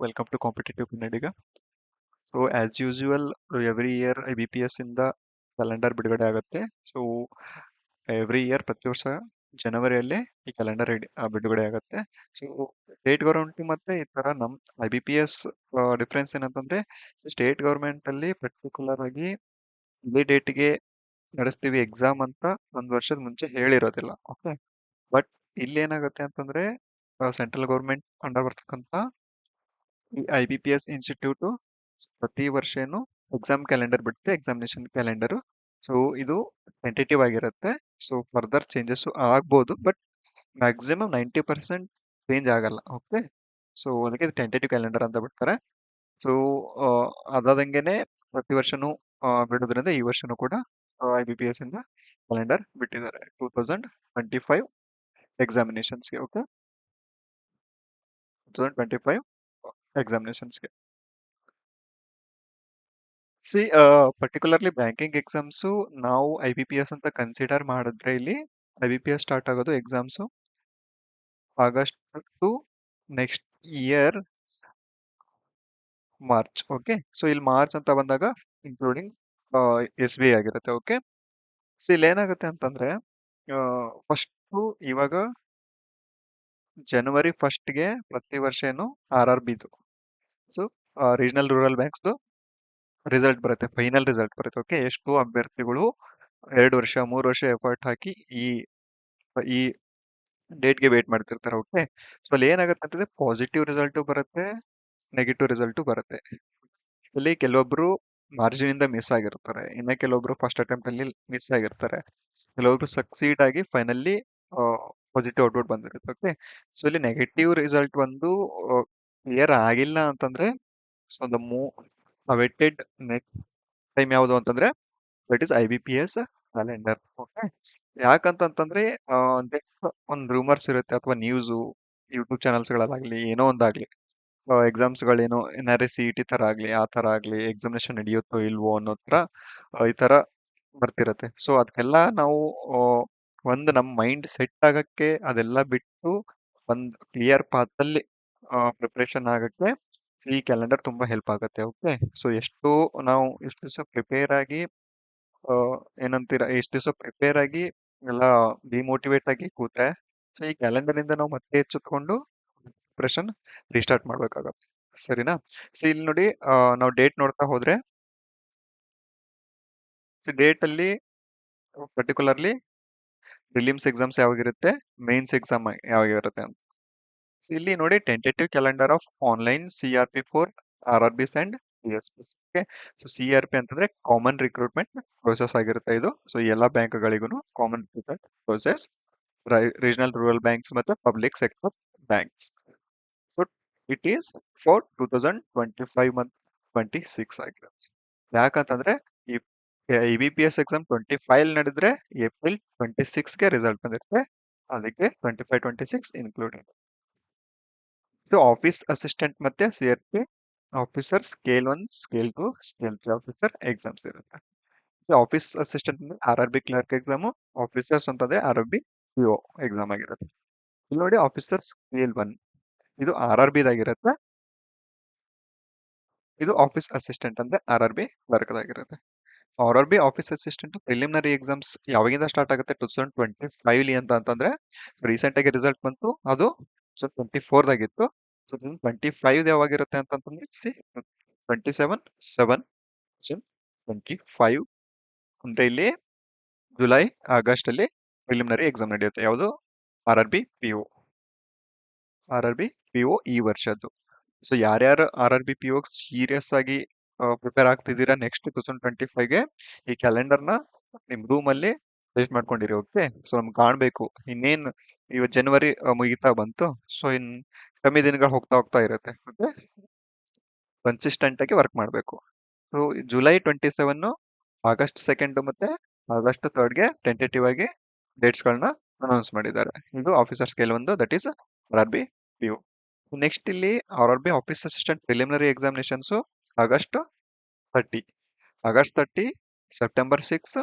Welcome to Competitive Kannadiga. So as usual, every year IBPS ಇಂದ calendar ಬಿಡುಗಡೆ ಆಗುತ್ತೆ. So every year ಪ್ರತಿ ವರ್ಷ ಜನವರಿಯಲ್ಲಿ ಈ ಕ್ಯಾಲೆಂಡರ್ ಬಿಡುಗಡೆ ಆಗುತ್ತೆ. ಸೊ ಸ್ಟೇಟ್ ಗೌರ್ಮೆಂಟ್ ಮತ್ತೆ ಈ ತರ ನಮ್ IBPS ಡಿಫ್ರೆನ್ಸ್ ಏನಂತಂದ್ರೆ ಸ್ಟೇಟ್ ಗೌರ್ಮೆಂಟ್ ಅಲ್ಲಿ ಪರ್ಟಿಕ್ಯುಲರ್ ಆಗಿ ಇದೇ ಡೇಟ್ಗೆ ನಡೆಸ್ತೀವಿ ಎಕ್ಸಾಮ್ ಅಂತ ಒಂದ್ ವರ್ಷದ ಮುಂಚೆ ಹೇಳಿರೋದಿಲ್ಲ. ಓಕೆ, ಬಟ್ ಇಲ್ಲಿ ಏನಾಗುತ್ತೆ ಅಂತಂದ್ರೆ ಸೆಂಟ್ರಲ್ ಗೌರ್ಮೆಂಟ್ ಅಂಡರ್ ಬರ್ತಕ್ಕಂತ ಈ IBPS ಇನ್ಸ್ಟಿಟ್ಯೂಟ್ ಪ್ರತಿ ವರ್ಷನೂ ಎಕ್ಸಾಮ್ ಕ್ಯಾಲೆಂಡರ್ ಬಿಡುತ್ತೆ, ಎಕ್ಸಾಮಿನೇಷನ್ ಕ್ಯಾಲೆಂಡರ್. ಸೊ ಇದು ಟೆಂಟೇಟಿವ್ ಆಗಿರುತ್ತೆ. ಸೊ ಫರ್ದರ್ ಚೇಂಜಸ್ ಆಗ್ಬೋದು, ಬಟ್ ಮ್ಯಾಕ್ಸಿಮಮ್ 90% ಚೇಂಜ್ ಆಗಲ್ಲ. ಓಕೆ, ಸೊ ಅದಕ್ಕೆ ಟೆಂಟೇಟಿವ್ ಕ್ಯಾಲೆಂಡರ್ ಅಂತ ಬಿಡ್ತಾರೆ. ಸೊ ಅದಾದಂಗೆನೆ ಪ್ರತಿ ವರ್ಷನೂ ಬಿಡೋದ್ರಿಂದ ಈ ವರ್ಷನೂ ಕೂಡ IBPS ಇಂದ ಕ್ಯಾಲೆಂಡರ್ ಬಿಟ್ಟಿದ್ದಾರೆ 2025 ಎಕ್ಸಾಮಿನೇಷನ್ಸ್ಗೆ. ಓಕೆ, 2025 ಎಕ್ಸಾಮಿನೇಷನ್ಸ್ಗೆ. ಸಿ ಪರ್ಟಿಕ್ಯುಲರ್ಲಿ ಬ್ಯಾಂಕಿಂಗ್ ಎಕ್ಸಾಮ್ಸು ನಾವು IBPS ಅಂತ ಕನ್ಸಿಡರ್ ಮಾಡಿದ್ರೆ ಇಲ್ಲಿ IBPS ಸ್ಟಾರ್ಟ್ ಆಗೋದು exams August to next year March. Okay, so ಇಲ್ಲಿ ಮಾರ್ಚ್ ಅಂತ ಬಂದಾಗ ಇನ್ಕ್ಲೂಡಿಂಗ್ SBI ಆಗಿರುತ್ತೆ. ಓಕೆ, ಸೊ ಇಲ್ಲಿ ಏನಾಗುತ್ತೆ ಅಂತಂದ್ರೆ ಫಸ್ಟ್ ಇವಾಗ ಜನವರಿ 1ಗೆ ಪ್ರತಿ ವರ್ಷ ಏನು RRBದು, ಸೊ ರೀಜನಲ್ ರೂರಲ್ ಬ್ಯಾಂಕ್ಸ್ದು ರಿಸಲ್ಟ್ ಬರುತ್ತೆ, ಫೈನಲ್ ರಿಸಲ್ಟ್ ಬರುತ್ತೆ. ಓಕೆ, ಎಷ್ಟು ಅಭ್ಯರ್ಥಿಗಳು 2 ವರ್ಷ 3 ವರ್ಷ ಎಫರ್ಟ್ ಹಾಕಿ ಈ ಡೇಟ್ಗೆ ವೇಟ್ ಮಾಡ್ತಿರ್ತಾರೆ. ಓಕೆ, ಸೊ ಅಲ್ಲಿ ಏನಾಗುತ್ತೆ ಅಂತಂದ್ರೆ ಪಾಸಿಟಿವ್ ರಿಸಲ್ಟ್ ಬರುತ್ತೆ, ನೆಗೆಟಿವ್ ರಿಸಲ್ಟ್ ಬರುತ್ತೆ. ಇಲ್ಲಿ ಕೆಲವೊಬ್ರು ಮಾರ್ಜಿನ್ ಇಂದ ಮಿಸ್ ಆಗಿರ್ತಾರೆ, ಇನ್ನ ಕೆಲವೊಬ್ರು ಫಸ್ಟ್ ಅಟೆಂಪ್ಟ್ ಅಲ್ಲಿ ಮಿಸ್ ಆಗಿರ್ತಾರೆ, ಕೆಲವೊಬ್ರು ಸಕ್ಸೀಡ್ ಆಗಿ ಫೈನಲಿ ಪಾಸಿಟಿವ್ ಔಟ್ಪುಟ್ ಬಂದಿರುತ್ತೆ. ಓಕೆ, ಸೊ ಇಲ್ಲಿ ನೆಗೆಟಿವ್ ರಿಸಲ್ಟ್ ಒಂದು ಕ್ಲಿಯರ್ ಆಗಿಲ್ಲ ಅಂತಂದ್ರೆ so the awaited next time ಯಾವುದು ಅಂತಂದ್ರೆ that is IBPS calendar. Okay, ಯಾಕಂತಂದ್ರೆ ಒಂದ್ ರೂಮರ್ಸ್ ಇರುತ್ತೆ ಅಥವಾ ನ್ಯೂಸ್ ಯೂಟ್ಯೂಬ್ ಚಾನಲ್ಸ್ ಗಳಲ್ಲಾಗ್ಲಿ ಏನೋ ಒಂದಾಗ್ಲಿ ಎಕ್ಸಾಮ್ಸ್ ಗಳೇನೋ NRE CET ತರ ಆಗ್ಲಿ ಆ ತರ ಆಗ್ಲಿ ಎಕ್ಸಾಮಿನೇಷನ್ ನಡೆಯುತ್ತೋ ಇಲ್ವೋ ಅನ್ನೋ ತರ ಈ ತರ ಬರ್ತಿರತ್ತೆ. ಸೊ ಅದಕ್ಕೆಲ್ಲ ನಾವು ಒಂದು ನಮ್ಮ ಮೈಂಡ್ ಸೆಟ್ ಆಗಕ್ಕೆ ಅದೆಲ್ಲ ಬಿಟ್ಟು ಒಂದ್ ಕ್ಲಿಯರ್ ಪಾತ್ ಅಲ್ಲಿ ಪ್ರಿಪರೇಷನ್ ಆಗಕ್ಕೆ ಈ ಕ್ಯಾಲೆಂಡರ್ ತುಂಬಾ ಹೆಲ್ಪ್ ಆಗುತ್ತೆ. ಓಕೆ, ಸೊ ನಾವು ಎಷ್ಟು ದಿವಸ ಪ್ರಿಪೇರ್ ಆಗಿ ಏನಂತೀರಾ ಎಷ್ಟು ದಿವಸ ಪ್ರಿಪೇರ್ ಆಗಿ ಎಲ್ಲ ಡಿಮೋಟಿವೇಟ್ ಆಗಿ ಕೂತ್ರೆ ಸೊ ಈ ಕ್ಯಾಲೆಂಡರ್ ಇಂದ ನಾವು ಮತ್ತೆ ಎಚ್ಚೆತ್ಕೊಂಡು ಪ್ರಿಪರೇಷನ್ ರೀಸ್ಟಾರ್ಟ್ ಮಾಡ್ಬೇಕಾಗತ್ತೆ. ಸರಿನಾ? ಸೊ ಇಲ್ಲಿ ನೋಡಿ ನಾವು ಡೇಟ್ ನೋಡ್ತಾ ಹೋದ್ರೆ ಡೇಟ್ ಅಲ್ಲಿ ಪರ್ಟಿಕ್ಯುಲರ್ಲಿ ಪ್ರಿಲಿಮ್ಸ್ ಎಕ್ಸಾಮ್ಸ್ ಯಾವಾಗಿರುತ್ತೆ, ಮೇನ್ಸ್ ಎಕ್ಸಾಮ್ ಯಾವಾಗಿರುತ್ತೆ ಅಂತ. ಸೊ ಇಲ್ಲಿ ನೋಡಿ tentative calendar of online CRP4 RRBs and DSPs. Okay, so CRP ಅಂತಂದ್ರೆ ಕಾಮನ್ ರಿಕ್ರೂಟ್ಮೆಂಟ್ ಪ್ರೋಸೆಸ್ ಆಗಿರುತ್ತೆ ಇದು. ಸೊ ಎಲ್ಲ ಬ್ಯಾಂಕ್ಗಳಿಗೂ common recruitment process, regional rural banks ಮತ್ತೆ public sector banks. So it is for 2025 ಮತ್ತು 26 ಆಗಿರುತ್ತೆ. ಯಾಕಂತಂದ್ರೆ ಈ IBPS ಎಕ್ಸಾಮ್ 25 ನಡೆದ್ರೆ ಏಪ್ರಿಲ್ 26ಗೆ ರಿಸಲ್ಟ್ ಬಂದಿರುತ್ತೆ, ಅದಕ್ಕೆ 25-26 ಇನ್ಕ್ಲೂಡೆಡ್. ಸೊ ಆಫೀಸ್ ಅಸಿಸ್ಟೆಂಟ್ ಮತ್ತೆ CRP officer scale 1 scale 2 scale 3 officer exams ಇರುತ್ತೆ. ಸೊ ಆಫೀಸ್ ಅಸಿಸ್ಟೆಂಟ್ ಅಂದ್ರೆ RRB ಕ್ಲರ್ಕ್ ಎಕ್ಸಾಮ್, ಆಫೀಸರ್ಸ್ ಅಂತಂದ್ರೆ RRB PO ಎಕ್ಸಾಮ್ ಆಗಿರುತ್ತೆ. ಇಲ್ಲಿ ನೋಡಿ ಆಫೀಸರ್ ಸ್ಕೇಲ್ 1 ಇದು RRB ದಾಗಿರುತ್ತೆ, ಇದು ಆಫೀಸ್ ಅಸಿಸ್ಟೆಂಟ್ ಅಂದ್ರೆ RRB ಕ್ಲರ್ಕ್ ದಾಗಿರುತ್ತೆ. RRB office assistant preliminary exams ಯಾವಾಗಿಂದ ಸ್ಟಾರ್ಟ್ ಆಗುತ್ತೆ 2025 ಅಂತಂದ್ರೆ ರೀಸೆಂಟ್ ಆಗಿ ರಿಸಲ್ಟ್ ಬಂತು, ಅದು 2024 ದಾಗಿತ್ತು. 2025 ಯಾವಾಗಿರುತ್ತೆ ಅಂತಂತಂದ್ರೆ 27/7/2025 ಅಂದ್ರೆ ಇಲ್ಲಿ ಜುಲೈ ಆಗಸ್ಟ್ ಅಲ್ಲಿ ಪ್ರಿಲಿಮಿನರಿ ಎಕ್ಸಾಮ್ ನಡೆಯುತ್ತೆ. ಯಾವುದು RRB PO ಈ ವರ್ಷದ್ದು. ಸೊ ಯಾರ್ಯಾರು RRB PO ಸೀರಿಯಸ್ ಆಗಿ ಪ್ರಿಪೇರ್ ಆಗ್ತಿದ್ದೀರಾ ನೆಕ್ಸ್ಟ್ 2025ಗೆ ಈ ಕ್ಯಾಲೆಂಡರ್ನ ನಿಮ್ ರೂಮ್ ಅಲ್ಲಿ ಸೆಲೆಕ್ಟ್ ಮಾಡ್ಕೊಂಡಿರಿ. ಓಕೆ, ಸೊ ನಮ್ಗೆ ಕಾಣ್ಬೇಕು ಇನ್ನೇನ್ ಇವತ್ತು ಜನವರಿ ಮುಗಿತಾ ಬಂತು, ಸೊ ಇನ್ ಕಮ್ಮಿ ದಿನಗಳು ಹೋಗ್ತಾ ಹೋಗ್ತಾ ಇರುತ್ತೆ. ಓಕೆ, ಕನ್ಸಿಸ್ಟೆಂಟ್ ಆಗಿ ವರ್ಕ್ ಮಾಡಬೇಕು. ಸೊ ಜುಲೈ 27, ಆಗಸ್ಟ್ 2 ಮತ್ತೆ ಆಗಸ್ಟ್ 3ಗೆ ಟೆಂಟೇಟಿವ್ ಆಗಿ ಡೇಟ್ಸ್ ಗಳನ್ನ ಅನೌನ್ಸ್ ಮಾಡಿದ್ದಾರೆ. ಇದು officer scale 1, that is RRB PO. Next ಇಲ್ಲಿ RRB office assistant preliminary examinations August 30, September 6,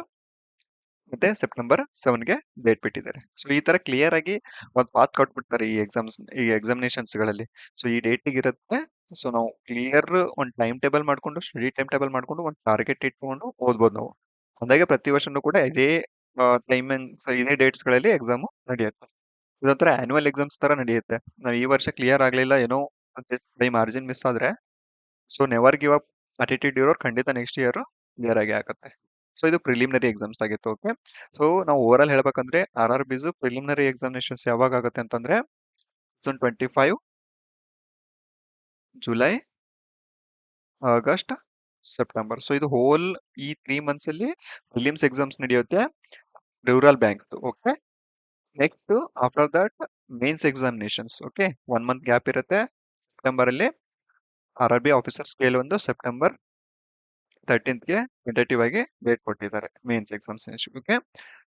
ಮತ್ತೆ ಸೆಪ್ಟೆಂಬರ್ 7ಗೆ ಡೇಟ್ ಬಿಟ್ಟಿದ್ದಾರೆ. ಸೊ ಈ ತರ ಕ್ಲಿಯರ್ ಆಗಿ ಒಂದು ಪಾತ್ ಕೊಟ್ಬಿಡ್ತಾರೆ ಈ ಎಕ್ಸಾಮಿನೇಷನ್ಸ್ ಗಳಲ್ಲಿ. ಸೊ ಈ ಡೇಟಿಗೆ ಇರುತ್ತೆ. ಸೊ ನಾವು ಕ್ಲಿಯರ್ ಒಂದು ಟೈಮ್ ಟೇಬಲ್ ಮಾಡ್ಕೊಂಡು, ಸ್ಟಡಿ ಟೈಮ್ ಟೇಬಲ್ ಮಾಡ್ಕೊಂಡು, ಒಂದು ಟಾರ್ಗೆಟ್ ಇಟ್ಕೊಂಡು ಓದ್ಬೋದು ನಾವು. ಅಂದಾಗೆ ಪ್ರತಿ ವರ್ಷನೂ ಕೂಡ ಇದೇ ಟೈಮಿಂಗ್, ಇದೇ ಡೇಟ್ಸ್ ಗಳಲ್ಲಿ ಎಕ್ಸಾಮ್ ನಡೆಯುತ್ತೆ. ಇದೊಂಥರ ಆನ್ಯುವಲ್ ಎಕ್ಸಾಮ್ಸ್ ತರ ನಡೆಯುತ್ತೆ. ನಾವು ಈ ವರ್ಷ ಕ್ಲಿಯರ್ ಆಗ್ಲಿಲ್ಲ, ಏನೋ ಬೈ ಮಾರ್ಜಿನ್ ಮಿಸ್ ಆದ್ರೆ, so never give up attitude ಇರೋರು ಖಂಡಿತ ನೆಕ್ಸ್ಟ್ ಇಯರ್ ಕ್ಲಿಯರ್ ಆಗಿ ಆಗುತ್ತೆ. ಸೊ ಇದು ಪ್ರಿಲಿಮಿನರಿ ಎಕ್ಸಾಮ್ಸ್ ಆಗಿತ್ತು. ಓಕೆ. ಸೊ ನಾವು ಓವರ್ ಆಲ್ ಹೇಳ್ಬೇಕಂದ್ರೆ RRBs ಪ್ರಿಲಿಮಿನರಿ ಎಕ್ಸಾಮಿನೇಷನ್ಸ್ ಯಾವಾಗ ಆಗುತ್ತೆ ಅಂತಂದ್ರೆ 2025 ಜುಲೈ, ಆಗಸ್ಟ್, ಸೆಪ್ಟೆಂಬರ್. ಸೊ ಇದು ಹೋಲ್ ಈ 3 ಮಂತ್ಸ್ ಅಲ್ಲಿ ಪ್ರಿಲಿಮ್ಸ್ ಎಕ್ಸಾಮ್ಸ್ ನಡೆಯುತ್ತೆ rural bank. Okay. Next after that mains examinations. Okay. 1 month gap ಇರುತ್ತೆ. ಸೆಪ್ಟೆಂಬರ್ ಅಲ್ಲಿ RRB ಆಫೀಸರ್ ಸ್ಕೇಲ್ ಒಂದು ಸೆಪ್ಟೆಂಬರ್ 13ಗೆ ಟೆಂಟೇಟಿವ್ ಆಗಿ ಡೇಟ್ ಕೊಟ್ಟಿದ್ದಾರೆ ಮೇನ್ಸ್ ಎಕ್ಸಾಮಿನೇಷನ್. ಓಕೆ.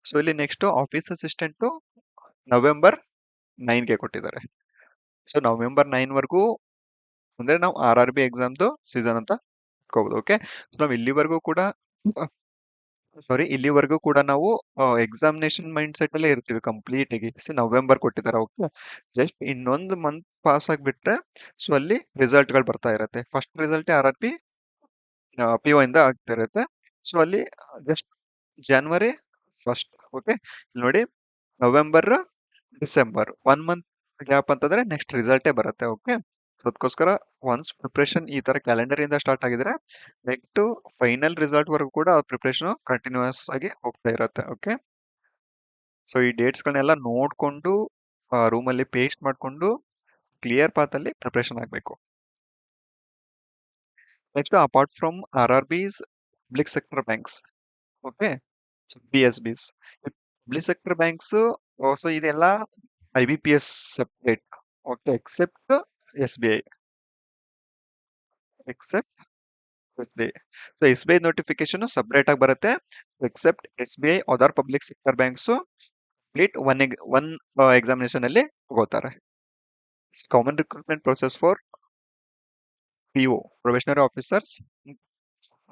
ಸೊ ಇಲ್ಲಿ ನೆಕ್ಸ್ಟ್ ಆಫೀಸ್ ಅಸಿಸ್ಟೆಂಟ್ ನವೆಂಬರ್ 9ಗೆ ಕೊಟ್ಟಿದ್ದಾರೆ. ಸೊ ನವೆಂಬರ್ 9 ವರ್ಗೂ ಅಂದ್ರೆ ನಾವು RRB ಎಕ್ಸಾಮ್ದು ಸೀಸನ್ ಅಂತ ಇಟ್ಕೋಬಹುದು. ಓಕೆ. ಸೊ ನಾವು ಇಲ್ಲಿವರೆಗೂ ಕೂಡ ನಾವು ಎಕ್ಸಾಮಿನೇಷನ್ ಮೈಂಡ್ ಸೆಟ್ ಅಲ್ಲೇ ಇರ್ತೀವಿ ಕಂಪ್ಲೀಟ್ ಆಗಿ. ನವೆಂಬರ್ ಕೊಟ್ಟಿದ್ದಾರೆ. ಓಕೆ. ಜಸ್ಟ್ ಇನ್ನೊಂದು ಮಂತ್ ಪಾಸ್ ಆಗ್ಬಿಟ್ರೆ ಸೊ ಅಲ್ಲಿ ರಿಸಲ್ಟ್ ಗಳು ಬರ್ತಾ ಇರತ್ತೆ. ಫಸ್ಟ್ ರಿಸಲ್ಟ್ RRB PO ಇಂದ ಆಗ್ತಾ ಇರುತ್ತೆ. ಸೊ ಅಲ್ಲಿ ಜಸ್ಟ್ ಜನವರಿ 1. ಓಕೆ. ನೋಡಿ, ನವೆಂಬರ್, ಡಿಸೆಂಬರ್ 1 ಮಂತ್ ಗ್ಯಾಪ್ ಅಂತಂದ್ರೆ ನೆಕ್ಸ್ಟ್ ರಿಸಲ್ಟೇ ಬರುತ್ತೆ. ಓಕೆ. ಅದಕ್ಕೋಸ್ಕರ ಒನ್ಸ್ ಪ್ರಿಪ್ರೇಷನ್ ಈ ತರ ಕ್ಯಾಲೆಂಡರ್ ಇಂದ ಸ್ಟಾರ್ಟ್ ಆಗಿದ್ರೆ ನೆಕ್ಸ್ಟ್ ಫೈನಲ್ ರಿಸಲ್ಟ್ ವರೆಗೂ ಕೂಡ ಪ್ರಿಪ್ರೇಷನ್ ಕಂಟಿನ್ಯೂಸ್ ಆಗಿ ಹೋಗ್ತಾ ಇರುತ್ತೆ. ಓಕೆ. ಸೊ ಈ ಡೇಟ್ಸ್ ಗಳನ್ನೆಲ್ಲ ನೋಡ್ಕೊಂಡು ರೂಮ್ ಅಲ್ಲಿ ಪೇಸ್ಟ್ ಮಾಡ್ಕೊಂಡು ಕ್ಲಿಯರ್ ಪಾತ್ ಅಲ್ಲಿ ಪ್ರಿಪ್ರೇಷನ್ ಆಗಬೇಕು. Next apart from RRBs, public sector banks. Okay. PSBs, public sector banks. So ಇದೆಲ್ಲ IBPS separate. Okay. Except SBI. Except SBI. So SBI notification separate ಆಗಿ ಬರುತ್ತೆ. Except SBI other public sector banks complete one examination ಅಲ್ಲಿ ತಗೋತಾರೆ. Common recruitment process for PO, probationary officers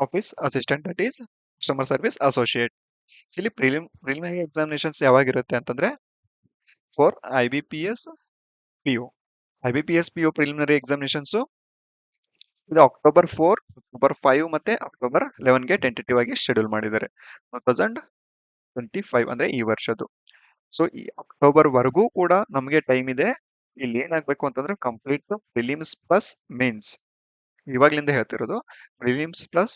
office assistant, that is customer service associate. ಇಲ್ಲಿ preliminary examinations ಯಾವಾಗಿರುತ್ತೆ ಅಂತಂದ್ರೆ for IBPS PO. IBPS PO preliminary examinations ಇದು October 4, October 5 ಮತ್ತೆ October 11ಗೆ tentative ಆಗಿ schedule ಮಾಡಿದ್ದಾರೆ 2025 ಅಂದ್ರೆ ಈ ವರ್ಷದ್ದು. ಸೊ ಈ ಅಕ್ಟೋಬರ್ ವರೆಗೂ ಕೂಡ ನಮಗೆ ಟೈಮ್ ಇದೆ. ಇಲ್ಲಿ ಏನಾಗ್ಬೇಕು ಅಂತಂದ್ರೆ ಕಂಪ್ಲೀಟ್ ಪ್ರಿಲಿಮ್ಸ್ ಪ್ಲಸ್ ಮೇನ್ಸ್. ಇವಾಗ್ಲಿಂದ ಹೇಳ್ತಿರೋದು ಪ್ರಿಲಿಮ್ಸ್ ಪ್ಲಸ್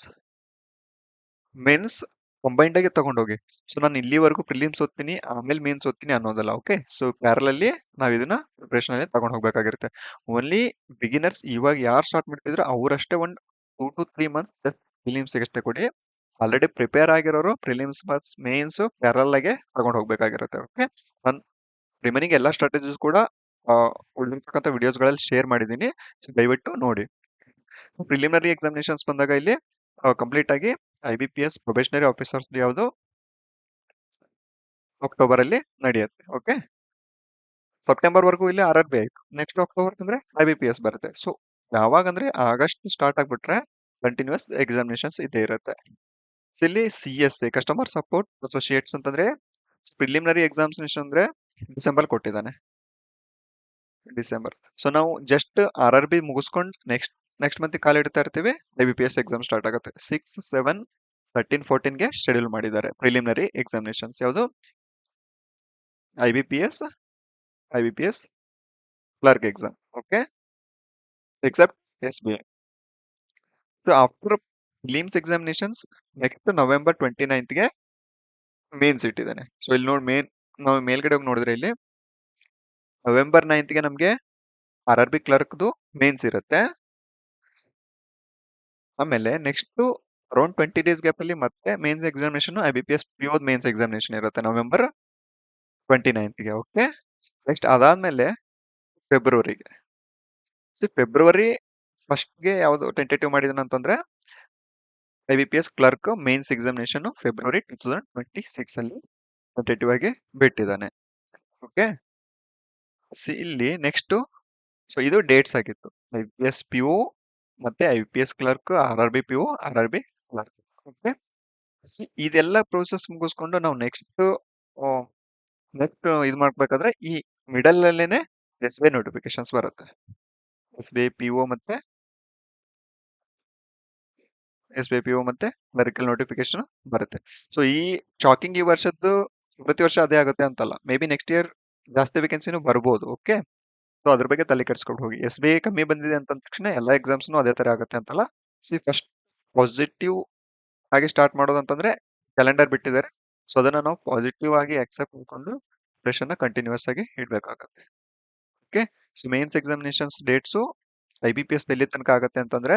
ಮೇನ್ಸ್ ಕಂಬೈಂಡ್ ಆಗಿ ತಗೊಂಡೋಗಿ. ಸೊ ನಾನು ಇಲ್ಲಿವರೆಗೂ ಪ್ರಿಲಿಮ್ಸ್ ಓದ್ತೀನಿ ಆಮೇಲೆ ಮೇನ್ಸ್ ಓದ್ತೀನಿ ಅನ್ನೋದಲ್ಲ. ಓಕೆ. ಸೊ ಪ್ಯಾರಲಲ್ಲಿ ನಾವ್ ಇದನ್ನ ಪ್ರಿಪರೇಷನ್ ಅಲ್ಲಿ ತಗೊಂಡ್ ಹೋಗ್ಬೇಕಾಗಿರುತ್ತೆ. ಓನ್ಲಿ ಬಿಗಿನರ್ಸ್ ಇವಾಗ ಯಾರು ಸ್ಟಾರ್ಟ್ ಮಾಡ್ತಿದ್ರೆ ಅವರಷ್ಟೇ ಒಂದು 2 to 3 ಮಂತ್ಸ್ ಜಸ್ಟ್ ಪ್ರಿಲಿಮ್ಸ್ ಅಷ್ಟೇ ಕೊಡಿ. ಆಲ್ರೆಡಿ ಪ್ರಿಪೇರ್ ಆಗಿರೋರು ಪ್ರಿಲಿಮ್ಸ್ ಮತ್ತು ಮೇನ್ಸ್ ಪ್ಯಾರಲ್ ಆಗಿ ತಗೊಂಡ್ ಹೋಗ್ಬೇಕಾಗಿರುತ್ತೆ. ಓಕೆ. ನಾನು ರಿಮೈನಿಂಗ್ ಎಲ್ಲಾ ಸ್ಟ್ರಾಟಜೀಸ್ ಕೂಡ ಉಳಿದಿರ್ತಕ್ಕಂಥ ವಿಡಿಯೋಸ್ ಗಳಲ್ಲಿ ಶೇರ್ ಮಾಡಿದ್ದೀನಿ. ಸೊ ದಯವಿಟ್ಟು ನೋಡಿ. ಪ್ರಿಲಿಮಿನರಿ ಎಕ್ಸಾಮಿನೇಷನ್ಸ್ ಬಂದಾಗ ಇಲ್ಲಿ ಕಂಪ್ಲೀಟ್ ಆಗಿ IBPS ಪ್ರೊಬೇಷನರಿ ಆಫೀಸರ್ಸ್ ಯಾವುದು ಅಕ್ಟೋಬರ್ ಅಲ್ಲಿ ನಡೆಯುತ್ತೆ. ಓಕೆ. ಸೆಪ್ಟೆಂಬರ್ ವರೆಗೂ ಇಲ್ಲಿ RRB ಆಯ್ತು. ನೆಕ್ಸ್ಟ್ ಅಕ್ಟೋಬರ್ ಅಂದ್ರೆ IBPS ಬರುತ್ತೆ. ಸೊ ಯಾವಾಗ ಅಂದ್ರೆ ಆಗಸ್ಟ್ ಸ್ಟಾರ್ಟ್ ಆಗ್ಬಿಟ್ರೆ ಕಂಟಿನ್ಯೂಸ್ ಎಕ್ಸಾಮಿನೇಷನ್ಸ್ ಇದ್ದೇ ಇರುತ್ತೆ. ಸೊ ಇಲ್ಲಿ CSA ಕಸ್ಟಮರ್ ಸಪೋರ್ಟ್ ಅಸೋಸಿಯೇಟ್ಸ್ ಅಂತಂದ್ರೆ ಪ್ರಿಲಿಮಿನರಿ ಎಕ್ಸಾಮಿನೇಷನ್ ಅಂದ್ರೆ ಡಿಸೆಂಬರ್ ಕೊಟ್ಟಿದ್ದಾನೆ. ಡಿಸೆಂಬರ್. ಸೊ ನಾವು ಜಸ್ಟ್ RRB ಮುಗಿಸ್ಕೊಂಡು ನೆಕ್ಸ್ಟ್ ಮಂತ್ ಕಾಲಿಡ್ತಾ ಇರ್ತೀವಿ. IBPS ಎಕ್ಸಾಮ್ ಸ್ಟಾರ್ಟ್ ಆಗುತ್ತೆ 6, 7, 13, 14ಗೆ ಶೆಡ್ಯೂಲ್ ಮಾಡಿದ್ದಾರೆ ಪ್ರಿಲಿಮಿನರಿ ಎಕ್ಸಾಮಿನೇಷನ್ಸ್. ಯಾವುದು IBPS clerk exam. Okay. Except SBI. So after prelims examinations next November 29ಗೆ ಮೇನ್ಸ್ ಇಟ್ಟಿದ್ದಾನೆ. ಸೊ ಇಲ್ಲಿ ನೋಡಿ ನಾವು ಮೇಲ್ಗಡೆ ಹೋಗಿ ನೋಡಿದ್ರೆ ಇಲ್ಲಿ ನವೆಂಬರ್ 9ಗೆ ನಮ್ಗೆ RRB ಕ್ಲರ್ಕ್ದು ಮೇನ್ಸ್ ಇರುತ್ತೆ. ಆಮೇಲೆ ನೆಕ್ಸ್ಟ್ ಅರೌಂಡ್ 20 ಡೇಸ್ ಗ್ಯಾಪ್ ಅಲ್ಲಿ ಮತ್ತೆ mains examination IBPS PO mains examination ಇರುತ್ತೆ ನವೆಂಬರ್ 29ಗೆ. ಓಕೆ. ನೆಕ್ಸ್ಟ್ ಅದಾದ್ಮೇಲೆ ಫೆಬ್ರವರಿಗೆ. ಫೆಬ್ರವರಿ 1ಗೆ ಯಾವ್ದು ಟೆಂಟೇಟಿವ್ ಮಾಡಿದಾನೆ ಅಂತಂದ್ರೆ IBPS clerk mains examination February 2026 ಅಲ್ಲಿ ಟೆಂಟೇಟಿವ್ ಆಗಿ ಬಿಟ್ಟಿದ್ದಾನೆ. ಓಕೆ. ಇಲ್ಲಿ ನೆಕ್ಸ್ಟ್ ಸೊ ಇದು ಡೇಟ್ಸ್ ಆಗಿತ್ತು. IBPS PO ಮತ್ತೆ IBPS clerk, RRB PO, RRB clerk. Okay. ಇದೆಲ್ಲ ಪ್ರೋಸೆಸ್ ಮುಗಿಸ್ಕೊಂಡು ನಾವು ನೆಕ್ಸ್ಟ್ ಇದು ಮಾಡ್ಬೇಕಾದ್ರೆ ಈ ಮಿಡಲ್ ಅಲ್ಲೇನೆ ಎಸ್ ಬಿ ಐ ನೋಟಿಫಿಕೇಶನ್ಸ್ ಬರುತ್ತೆ. ಎಸ್ ಬಿ ಐ ಪಿ ಒ ಮತ್ತೆ ಕ್ಲರಿಕಲ್ ನೋಟಿಫಿಕೇಶನ್ ಬರುತ್ತೆ. ಸೊ ಈ ಶಾಕಿಂಗ್ ಈ ವರ್ಷದ್ದು ಪ್ರತಿ ವರ್ಷ ಅದೇ ಆಗುತ್ತೆ ಅಂತಲ್ಲ, ಮೇ ಬಿ ನೆಕ್ಸ್ಟ್ ಇಯರ್ ಜಾಸ್ತಿ ವೇಕೆನ್ಸಿನೂ ಬರ್ಬೋದು. ಓಕೆ, ಸೊ ಅದ್ರ ಬಗ್ಗೆ ತಲೆ ಕೆಡಿಸ್ಕೊಂಡು ಹೋಗಿ. ಎಸ್ ಬಿ ಐ ಕಮ್ಮಿ ಬಂದಿದೆ ಅಂತ ಅಂದ ತಕ್ಷಣ ಎಲ್ಲ ಎಕ್ಸಾಮ್ಸ್ನು ಅದೇ ತರ ಆಗುತ್ತೆ ಅಂತಲ್ಲ. ಫಸ್ಟ್ ಪಾಸಿಟಿವ್ ಆಗಿ ಸ್ಟಾರ್ಟ್ ಮಾಡೋದು ಅಂತಂದ್ರೆ ಕ್ಯಾಲೆಂಡರ್ ಬಿಟ್ಟಿದ್ದಾರೆ, ಸೊ ಅದನ್ನ ನಾವು ಪಾಸಿಟಿವ್ ಆಗಿ ಅಕ್ಸೆಪ್ಟ್ ಮಾಡ್ಕೊಂಡು ಪ್ರಿಪರೇಷನ್ ಕಂಟಿನ್ಯೂಸ್ ಆಗಿ ಇಡ್ಬೇಕಾಗತ್ತೆ. Okay, so mains examinations dates IBPS ಎಲ್ಲಿ ತನಕ ಆಗುತ್ತೆ ಅಂತಂದ್ರೆ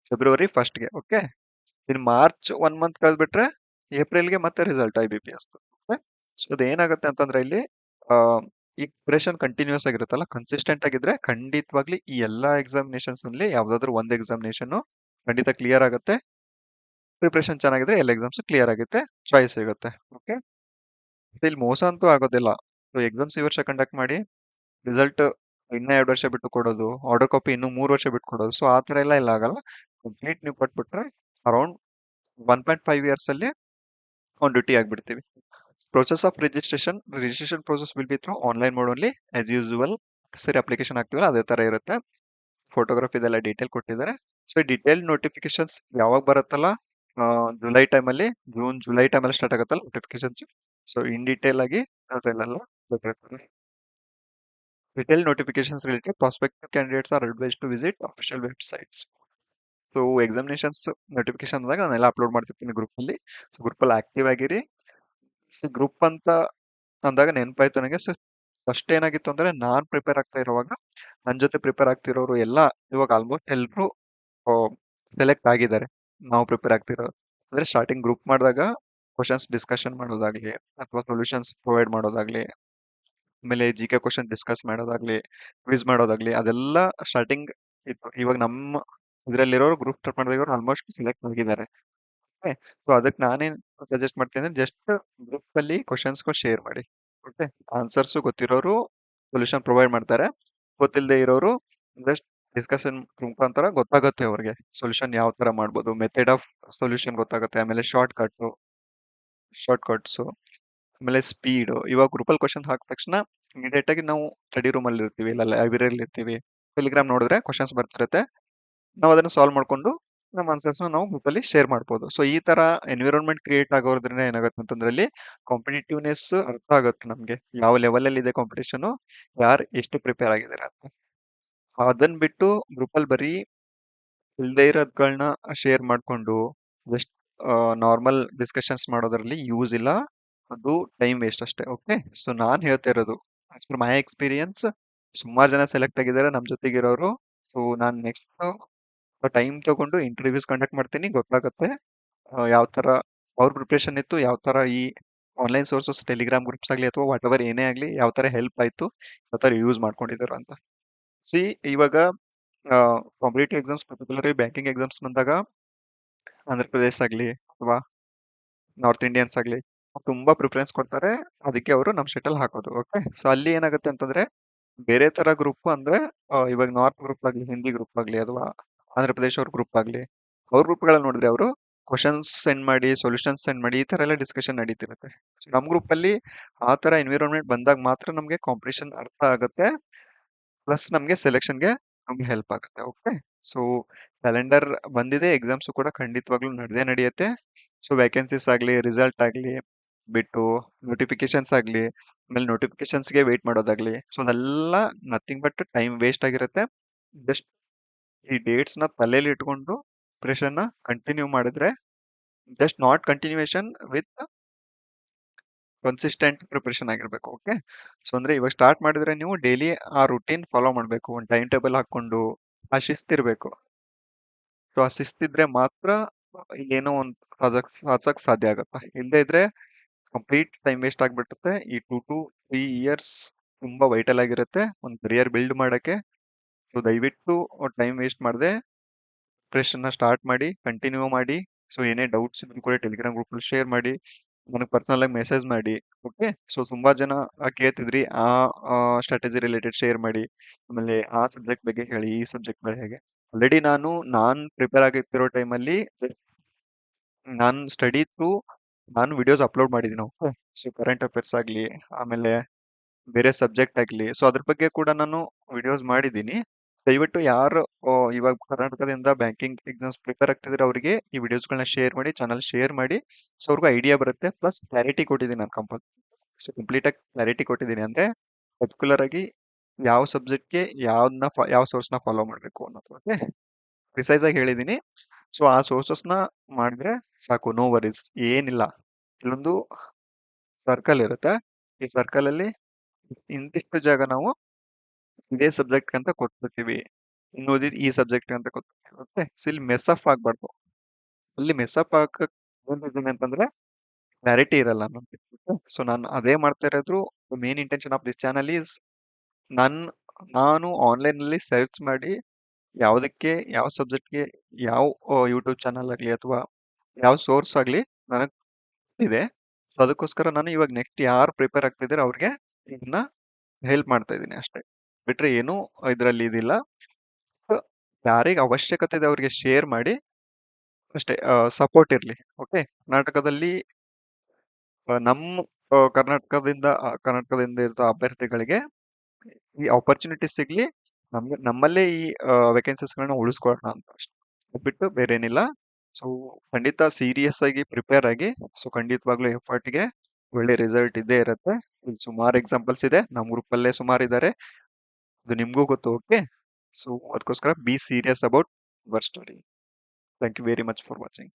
ಫೆಬ್ರವರಿ 1ಗೆ. ಓಕೆ, ಇನ್ ಮಾರ್ಚ್ 1 ಮಂತ್ ಕಳೆದ್ಬಿಟ್ರೆ ಏಪ್ರಿಲ್ಗೆ ಮತ್ತೆ ರಿಸಲ್ಟ್ IBPS. ಓಕೆ, ಸೊ ಅದೇನಾಗುತ್ತೆ ಅಂತಂದ್ರೆ ಇಲ್ಲಿ ಆ, ಈ ಪ್ರಿಪರೇಷನ್ ಕಂಟಿನ್ಯೂಸ್ ಆಗಿರುತ್ತಲ್ಲ, ಕನ್ಸಿಸ್ಟೆಂಟ್ ಆಗಿದ್ರೆ ಖಂಡಿತವಾಗ್ಲಿ ಈ ಎಲ್ಲಾ ಎಕ್ಸಾಮಿನೇಷನ್ಸ್ ಅಲ್ಲಿ ಯಾವ್ದಾದ್ರು ಒಂದ್ ಎಕ್ಸಾಮಿನೇಷನ್ ಖಂಡಿತ ಕ್ಲಿಯರ್ ಆಗುತ್ತೆ. ಪ್ರಿಪರೇಷನ್ ಚೆನ್ನಾಗಿದ್ರೆ ಎಲ್ಲ ಎಕ್ಸಾಮ್ಸ್ ಕ್ಲಿಯರ್ ಆಗುತ್ತೆ, ಚಾಯ್ಸ್ ಸಿಗುತ್ತೆ. ಓಕೆ, ಇಲ್ಲಿ ಮೋಸ ಅಂತೂ ಆಗೋದಿಲ್ಲ. ಎಕ್ಸಾಮ್ಸ್ ಈ ವರ್ಷ ಕಂಡಕ್ಟ್ ಮಾಡಿ ರಿಸಲ್ಟ್ ಇನ್ನ 2 ವರ್ಷ ಬಿಟ್ಟು ಕೊಡೋದು, ಆರ್ಡರ್ ಕಾಪಿ ಇನ್ನು 3 ವರ್ಷ ಬಿಟ್ಟು ಕೊಡೋದು, ಸೊ ಆ ತರ ಎಲ್ಲ ಆಗಲ್ಲ. ಕಂಪ್ಲೀಟ್ ನೀವು ಕೊಟ್ಬಿಟ್ರೆ ಅರೌಂಡ್ 1.5 years ಅಲ್ಲಿ ಆನ್ ಡ್ಯೂಟಿ ಆಗ್ಬಿಡ್ತೀವಿ. Process of registration process will be through online mode only as usual. ಸರಿ, ಅಪ್ಲಿಕೇಶನ್ ಹಾಕ್ತೀವಲ್ಲ ಅದೇ ತರ ಇರುತ್ತೆ. ಫೋಟೋಗ್ರಫಿ ಇದೆಲ್ಲ ಡೀಟೇಲ್ ಕೊಟ್ಟಿದ್ದಾರೆ. ಸೊ ಈ ಡೀಟೇಲ್ ನೋಟಿಫಿಕೇಶನ್ಸ್ ಯಾವಾಗ ಬರುತ್ತಲ್ಲ, ಜುಲೈ ಟೈಮಲ್ಲಿ ಸ್ಟಾರ್ಟ್ ಆಗುತ್ತಲ್ಲ ನೋಟಿಫಿಕೇಶನ್ಸ್. ಸೊ ಇನ್ ಡೀಟೇಲ್ ಆಗಿ ಅದರಲ್ಲೆಲ್ಲ ಗೊತ್ತಿರ್ತದೆ. Detailed notifications related prospective candidates are advised to visit official websites. So examinations notification ಅಂದಾಗ ನಾನೆಲ್ಲ ಅಪ್ಲೋಡ್ ಮಾಡ್ತಿರ್ತೀನಿ ಗ್ರೂಪ್ ಅಲ್ಲಿ. ಸೊ ಗ್ರೂಪ್ ಅಲ್ಲಿ ಆಕ್ಟಿವ್ ಆಗಿರಿ. ಗ್ರೂಪ್ ಅಂತ ಅಂದಾಗ ನೆನಪಾಯ್ತು ನನಗೆ. ಸೊ ಫಸ್ಟ್ ಏನಾಗಿತ್ತು ಅಂದ್ರೆ ನಾನ್ ಪ್ರಿಪೇರ್ ಆಗ್ತಾ ಇರುವಾಗ ನನ್ನ ಜೊತೆ ಪ್ರಿಪೇರ್ ಆಗ್ತಿರೋರು ಎಲ್ಲ ಇವಾಗ ಆಲ್ಮೋಸ್ಟ್ ಎಲ್ಲರೂ ಸೆಲೆಕ್ಟ್ ಆಗಿದ್ದಾರೆ. ನಾವು ಪ್ರಿಪೇರ್ ಆಗ್ತಿರೋ ಅಂದ್ರೆ ಸ್ಟಾರ್ಟಿಂಗ್ ಗ್ರೂಪ್ ಮಾಡಿದಾಗ ಕ್ವಶನ್ಸ್ ಡಿಸ್ಕಷನ್ ಮಾಡೋದಾಗ್ಲಿ ಅಥವಾ ಸೊಲ್ಯೂಷನ್ಸ್ ಪ್ರೊವೈಡ್ ಮಾಡೋದಾಗ್ಲಿ, ಆಮೇಲೆ GK ಕ್ವಶನ್ ಡಿಸ್ಕಸ್ ಮಾಡೋದಾಗ್ಲಿ, ಕ್ವಿಸ್ ಮಾಡೋದಾಗ್ಲಿ, ಅದೆಲ್ಲ ಸ್ಟಾರ್ಟಿಂಗ್ ಇತ್ತು. ಇವಾಗ ನಮ್ಮ ಇದ್ರಲ್ಲಿರೋರು ಗ್ರೂಪ್ ಸ್ಟಾರ್ಟ್ ಮಾಡಿದವರು ಆಲ್ಮೋಸ್ಟ್ ಸೆಲೆಕ್ಟ್ ಆಗಿದ್ದಾರೆ. ಓಕೆ, ಸೊ ಅದಕ್ಕೆ ನಾನೇನ್ ಸಜೆಸ್ಟ್ ಮಾಡ್ತೀನಿ ಅಂದ್ರೆ ಜಸ್ಟ್ ಗ್ರೂಪ್ ಅಲ್ಲಿ ಕ್ವಶನ್ಸ್ ಶೇರ್ ಮಾಡಿ. ಓಕೆ, ಆನ್ಸರ್ಸ್ ಗೊತ್ತಿರೋರು ಸೊಲ್ಯೂಷನ್ ಪ್ರೊವೈಡ್ ಮಾಡ್ತಾರೆ, ಗೊತ್ತಿಲ್ಲದೆ ಇರೋರು ಜಸ್ಟ್ ಡಿಸ್ಕಷನ್ ಮುಖಾಂತರ ಗೊತ್ತಾಗುತ್ತೆ ಅವ್ರಿಗೆ ಸೊಲ್ಯೂಷನ್ ಯಾವ ತರ ಮಾಡ್ಬೋದು, ಮೆಥಡ್ ಆಫ್ ಸೊಲ್ಯೂಷನ್ ಗೊತ್ತಾಗುತ್ತೆ. ಆಮೇಲೆ ಶಾರ್ಟ್ ಕಟ್ಸ್, ಆಮೇಲೆ ಸ್ಪೀಡ್. ಇವಾಗ ಗ್ರೂಪಲ್ ಕ್ವಶನ್ ಹಾಕಿದ ತಕ್ಷಣ ಇಮಿಡಿಯೇಟ್ ಆಗಿ ನಾವು ಸ್ಟಡಿ ರೂಮ್ ಅಲ್ಲಿ ಇರ್ತೀವಿ, ಇಲ್ಲ ಲೈಬ್ರರಿಯಲ್ಲಿ ಇರ್ತೀವಿ, ಟೆಲಿಗ್ರಾಮ್ ನೋಡಿದ್ರೆ ಕ್ವಶನ್ಸ್ ಬರ್ತಿರುತ್ತೆ, ನಾವು ಅದನ್ನ ಸಾಲ್ವ್ ಮಾಡ್ಕೊಂಡು ನಮ್ಮ ಆನ್ಸರ್ಸ್ ನಾವು ಗ್ರೂಪ್ ಅಲ್ಲಿ ಶೇರ್ ಮಾಡ್ಬೋದು. ಸೊ ಈ ತರ ಎನ್ವಿರಾನ್ಮೆಂಟ್ ಕ್ರಿಯೇಟ್ ಆಗೋದ್ರಿಂದ ಏನಾಗುತ್ತೆ ಅಂತಂದ್ರೆ ಅಲ್ಲಿ ಕಾಂಪಿಟೇಟಿವ್ನೆಸ್ ಅರ್ಥ ಆಗುತ್ತೆ ನಮ್ಗೆ, ಯಾವ ಲೆವೆಲ್ ಅಲ್ಲಿ ಇದೆ ಕಾಂಪಿಟೇಷನ್, ಯಾರು ಎಷ್ಟು ಪ್ರಿಪೇರ್ ಆಗಿದ್ದಾರೆ ಅಂತ. ಅದನ್ನ ಬಿಟ್ಟು ಗ್ರೂಪ್ ಅಲ್ಲಿ ಬರೀ ಇಲ್ದೇ ಇರೋದ್ಗಳನ್ನ ಶೇರ್ ಮಾಡ್ಕೊಂಡು ಜಸ್ಟ್ ನಾರ್ಮಲ್ ಡಿಸ್ಕಷನ್ಸ್ ಮಾಡೋದ್ರಲ್ಲಿ ಯೂಸ್ ಇಲ್ಲ, ಅದು ಟೈಮ್ ವೇಸ್ಟ್ ಅಷ್ಟೇ. ಓಕೆ, ಸೊ ನಾನ್ ಹೇಳ್ತಾ ಇರೋದು ಆಸ್ ಪರ್ ಮೈ ಎಕ್ಸ್ಪೀರಿಯನ್ಸ್, ಸುಮಾರು ಜನ ಸೆಲೆಕ್ಟ್ ಆಗಿದ್ದಾರೆ ನಮ್ ಜೊತೆಗಿರೋರು. ಸೊ ನಾನ್ ನೆಕ್ಸ್ಟ್ ಟೈಮ್ ತಗೊಂಡು ಇಂಟರ್ವ್ಯೂಸ್ ಕಂಡಕ್ಟ್ ಮಾಡ್ತೀನಿ, ಗೊತ್ತಾಗುತ್ತೆ ಯಾವ ತರ ಅವ್ರ ಪ್ರಿಪ್ರೇಷನ್ ಇತ್ತು, ಯಾವ ತರ ಈ ಆನ್ಲೈನ್ ಸೋರ್ಸಸ್ ಟೆಲಿಗ್ರಾಮ್ ಗ್ರೂಪ್ಸ್ ಆಗ್ಲಿ ಅಥವಾ ವಾಟ್ ಎವರ್ ಏನೇ ಆಗ್ಲಿ ಯಾವ ತರ ಹೆಲ್ಪ್ ಆಯ್ತು, ಯಾವ ತರ ಯೂಸ್ ಮಾಡ್ಕೊಂಡಿದ್ದಾರೆ ಅಂತ. ಸಿ ಇವಾಗ competitive exams, particularly banking exams ಬಂದಾಗ ಆಂಧ್ರ ಪ್ರದೇಶ್ ಆಗ್ಲಿ ಅಥವಾ ನಾರ್ತ್ ಇಂಡಿಯನ್ಸ್ ಆಗ್ಲಿ ತುಂಬಾ ಪ್ರಿಫರೆನ್ಸ್ ಕೊಡ್ತಾರೆ, ಅದಕ್ಕೆ ಅವರು ನಮ್ ಸ್ಟೇಟ್ ಅಲ್ಲಿ ಹಾಕೋದು. ಓಕೆ, ಸೊ ಅಲ್ಲಿ ಏನಾಗುತ್ತೆ ಅಂತಂದ್ರೆ ಬೇರೆ ತರ ಗ್ರೂಪ್ ಅಂದ್ರೆ ಇವಾಗ ನಾರ್ತ್ ಗ್ರೂಪ್ ಆಗ್ಲಿ, ಹಿಂದಿ ಗ್ರೂಪ್ ಆಗ್ಲಿ ಅಥವಾ ಆಂಧ್ರ ಪ್ರದೇಶ್ ಅವ್ರ ಗ್ರೂಪ್ ಆಗ್ಲಿ, ಅವ್ರ ಗ್ರೂಪ್ಗಳಲ್ಲಿ ನೋಡಿದ್ರೆ ಅವರು ಕ್ವಶನ್ಸ್ ಸೆಂಡ್ ಮಾಡಿ, ಸೊಲ್ಯೂಷನ್ಸ್ ಸೆಂಡ್ ಮಾಡಿ, ಈ ತರ ಎಲ್ಲ ಡಿಸ್ಕಷನ್ ನಡೀತಿರುತ್ತೆ. So ನಮ್ ಗ್ರೂಪ್ ಅಲ್ಲಿ ಆ ತರ ಎನ್ವಿರಾನ್ಮೆಂಟ್ ಬಂದಾಗ ಮಾತ್ರ ನಮ್ಗೆ ಕಾಂಪಿಟೇಷನ್ ಅರ್ಥ ಆಗುತ್ತೆ, ಪ್ಲಸ್ ನಮ್ಗೆ ಹೆಲ್ಪ್ ಆಗುತ್ತೆ. ಓಕೆ, ಸೊ ಕ್ಯಾಲೆಂಡರ್ ಬಂದಿದೆ, ಎಕ್ಸಾಮ್ಸ್ ಕೂಡ ಖಂಡಿತವಾಗ್ಲೂ ನಡೆಯುತ್ತೆ. ಸೊ ವೇಕೆನ್ಸೀಸ್ ಆಗ್ಲಿ, ರಿಸಲ್ಟ್ ಆಗ್ಲಿ ಬಿಟ್ಟು ನೋಟಿಫಿಕೇಶನ್ಸ್ ಆಗ್ಲಿ, ಆಮೇಲೆ ನೋಟಿಫಿಕೇಶನ್ಸ್ಗೆ ವೇಟ್ ಮಾಡೋದಾಗ್ಲಿ, ಸೊ ಅದೆಲ್ಲ ನಥಿಂಗ್ ಬಟ್ ಟೈಮ್ ವೇಸ್ಟ್ ಆಗಿರುತ್ತೆ. ಜಸ್ಟ್ ಈ ಡೇಟ್ಸ್ ನ ತಲೆಯಲ್ಲಿ ಇಟ್ಕೊಂಡು ಪ್ರಿಪರೇಷನ್ ನ ಕಂಟಿನ್ಯೂ ಮಾಡಿದ್ರೆ, just not continuation with consistent preparation ಆಗಿರ್ಬೇಕು. ಓಕೆ, ಸೊ ಅಂದ್ರೆ ಇವಾಗ ಸ್ಟಾರ್ಟ್ ಮಾಡಿದ್ರೆ ನೀವು ಡೈಲಿ ಆ ರುಟೀನ್ ಫಾಲೋ ಮಾಡ್ಬೇಕು, ಒಂದು ಟೈಮ್ ಟೇಬಲ್ ಹಾಕೊಂಡು ಆ ಶಿಸ್ತಿರ್ಬೇಕು. ಸೊ ಆ ಶಿಸ್ತಿದ್ರೆ ಮಾತ್ರ ಏನೋ ಒಂದು ಸಾಧಿಸಕ್ ಸಾಧ್ಯ ಆಗತ್ತ, ಇಲ್ಲದೆ ಇದ್ರೆ ಕಂಪ್ಲೀಟ್ ಟೈಮ್ ವೇಸ್ಟ್ ಆಗ್ಬಿಡುತ್ತೆ. ಈ 2 to 3 years ತುಂಬಾ ವೈಟಲ್ ಆಗಿರುತ್ತೆ ಒಂದು ಕರಿಯರ್ ಬಿಲ್ಡ್ ಮಾಡಕ್ಕೆ. ಸೊ ದಯವಿಟ್ಟು ಟೈಮ್ ವೇಸ್ಟ್ ಮಾಡದೆ ಪ್ರಿಪರೇಷನ್ ನ ಸ್ಟಾರ್ಟ್ ಮಾಡಿ, ಕಂಟಿನ್ಯೂ ಮಾಡಿ. ಸೊ ಏನೇ ಡೌಟ್ಸ್ ಇದ್ರು ಕೂಡ ಟೆಲಿಗ್ರಾಮ್ ಗ್ರೂಪ್ ಅಲ್ಲಿ ಶೇರ್ ಮಾಡಿ, ನನಗೆ ಪರ್ಸನಲ್ ಆಗಿ ಮೆಸೇಜ್ ಮಾಡಿ. ಓಕೆ, ಸೊ ತುಂಬಾ ಜನ ಕೇಳ್ತಿದ್ರಿ ಆ ಸ್ಟ್ರಾಟಜಿ ರಿಲೇಟೆಡ್ ಶೇರ್ ಮಾಡಿ, ಆಮೇಲೆ ಆ ಸಬ್ಜೆಕ್ಟ್ ಬಗ್ಗೆ ಹೇಳಿ, ಈ ಸಬ್ಜೆಕ್ಟ್ ಬಗ್ಗೆ ಹೇಗೆ. ಆಲ್ರೆಡಿ ನಾನ್ ಪ್ರಿಪೇರ್ ಆಗಿರ್ತಿರೋ ಟೈಮಲ್ಲಿ ನಾನು ಸ್ಟಡಿ ಥ್ರೂ ನಾನು ವಿಡಿಯೋಸ್ ಅಪ್ಲೋಡ್ ಮಾಡಿದ್ದೀನಿ. ಓಕೆ, ಸೊ ಕರೆಂಟ್ ಅಫೇರ್ಸ್ ಆಗಲಿ, ಆಮೇಲೆ ಬೇರೆ ಸಬ್ಜೆಕ್ಟ್ ಆಗಲಿ, ಸೊ ಅದ್ರ ಬಗ್ಗೆ ಕೂಡ ನಾನು ವಿಡಿಯೋಸ್ ಮಾಡಿದ್ದೀನಿ. ದಯವಿಟ್ಟು ಯಾರು ಇವಾಗ ಕರ್ನಾಟಕದಿಂದ ಬ್ಯಾಂಕಿಂಗ್ ಎಕ್ಸಾಮ್ಸ್ ಪ್ರಿಪೇರ್ ಆಗ್ತಿದ್ರೆ ಅವರಿಗೆ ಈ ವಿಡಿಯೋಸ್ಗಳನ್ನ ಶೇರ್ ಮಾಡಿ, ಚಾನಲ್ ಶೇರ್ ಮಾಡಿ. ಸೊ ಅವ್ರಿಗೂ ಐಡಿಯಾ ಬರುತ್ತೆ, ಪ್ಲಸ್ ಕ್ಲಾರಿಟಿ ಕೊಟ್ಟಿದ್ದೀನಿ ನಾನು ಸೊ ಕಂಪ್ಲೀಟ್ ಆಗಿ ಕ್ಲಾರಿಟಿ ಕೊಟ್ಟಿದ್ದೀನಿ. ಅಂದ್ರೆ ಪರ್ಟಿಕ್ಯುಲರ್ ಆಗಿ ಯಾವ ಸಬ್ಜೆಕ್ಟ್ಗೆ ಯಾವ ಸೋರ್ಸ್ನ ಫಾಲೋ ಮಾಡಬೇಕು ಅನ್ನೋದು. ಓಕೆ, ಪ್ರಿಸೈಸ್ ಆಗಿ ಹೇಳಿದ್ದೀನಿ. ಸೊ ಆ ಸೋರ್ಸಸ್ನ ಮಾಡಿದ್ರೆ ಸಾಕು, ನೋ ವರೀಸ್, ಏನಿಲ್ಲ. ಇಲ್ಲೊಂದು ಸರ್ಕಲ್ ಇರುತ್ತೆ, ಈ ಸರ್ಕಲ್ ಅಲ್ಲಿ ಇಂತಿಷ್ಟು ಜಾಗ ನಾವು ಇದೇ ಸಬ್ಜೆಕ್ಟ್ ಅಂತ ಕೊಟ್ಬಿಡ್ತೀವಿ, ಇನ್ನು ಉಳಿದಿದ್ದು ಈ ಸಬ್ಜೆಕ್ಟ್ ಅಂತ ಕೊಟ್ಬಿಡ್ತೀವಿ. ಓಕೆ, ಸೊ ಇಲ್ಲಿ ಮೆಸ್ ಅಪ್ ಆಗ್ಬಾರ್ದು. ಅಲ್ಲಿ ಮೆಸ್ ಅಪ್ ಆಗಕ್ ಅಂತಂದ್ರೆ ಕ್ಲಾರಿಟಿ ಇರಲ್ಲ ನಮ್ಗೆ. ಸೊ ನಾನು ಅದೇ ಮಾಡ್ತಾ ಇರೋದು. Main intention of this channel is ನನ್ ನಾನು ಆನ್ಲೈನ್ ಅಲ್ಲಿ ಸರ್ಚ್ ಮಾಡಿ ಯಾವುದಕ್ಕೆ ಯಾವ ಸಬ್ಜೆಕ್ಟ್ಗೆ ಯಾವ ಯೂಟ್ಯೂಬ್ ಚಾನಲ್ ಆಗಲಿ ಅಥವಾ ಯಾವ ಸೋರ್ಸ್ ಆಗಲಿ ನನಗೆ ಇದೆ. ಸೊ ಅದಕ್ಕೋಸ್ಕರ ನಾನು ಇವಾಗ ನೆಕ್ಸ್ಟ್ ಯಾರು ಪ್ರಿಪೇರ್ ಆಗ್ತಿದ್ದಾರೆ ಅವ್ರಿಗೆ ಇದನ್ನ ಹೆಲ್ಪ್ ಮಾಡ್ತಾ ಇದ್ದೀನಿ ಅಷ್ಟೇ, ಬಿಟ್ರೆ ಏನು ಇದರಲ್ಲಿ ಇದಿಲ್ಲ. So, ಯಾರಿಗೆ ಅವಶ್ಯಕತೆ ಇದೆ ಅವ್ರಿಗೆ ಶೇರ್ ಮಾಡಿ ಅಷ್ಟೇ, ಸಪೋರ್ಟ್ ಇರಲಿ. ಓಕೆ, ಕರ್ನಾಟಕದಲ್ಲಿ ನಮ್ಮ ಕರ್ನಾಟಕದಿಂದ ಇರೋ ಅಭ್ಯರ್ಥಿಗಳಿಗೆ ಈ ಆಪರ್ಚುನಿಟಿ ಸಿಗ್ಲಿ, ನಮ್ಮಲ್ಲೇ ಈ ವೇಕೆನ್ಸೀಸ್ಗಳನ್ನ ಉಳಿಸ್ಕೊಳ್ಳೋಣ ಅಂತ ಅಷ್ಟೇ, ಅದ್ ಬಿಟ್ಟು ಬೇರೆ ಏನಿಲ್ಲ. ಸೊ ಖಂಡಿತ ಸೀರಿಯಸ್ ಆಗಿ ಪ್ರಿಪೇರ್ ಆಗಿ. ಸೊ ಖಂಡಿತವಾಗ್ಲೂ ಎಫರ್ಟ್ಗೆ ಒಳ್ಳೆ ರಿಸಲ್ಟ್ ಇದ್ದೇ ಇರುತ್ತೆ. ಇಲ್ಲಿ ಸುಮಾರು ಎಕ್ಸಾಂಪಲ್ಸ್ ಇದೆ, ನಮ್ಮ ಗ್ರೂಪ್ ಅಲ್ಲೇ ಸುಮಾರು ಇದ್ದಾರೆ, ಅದು ನಿಮ್ಗೂ ಗೊತ್ತು. ಓಕೆ, ಸೊ ಅದಕ್ಕೋಸ್ಕರ be serious about your study. Thank you very much for watching.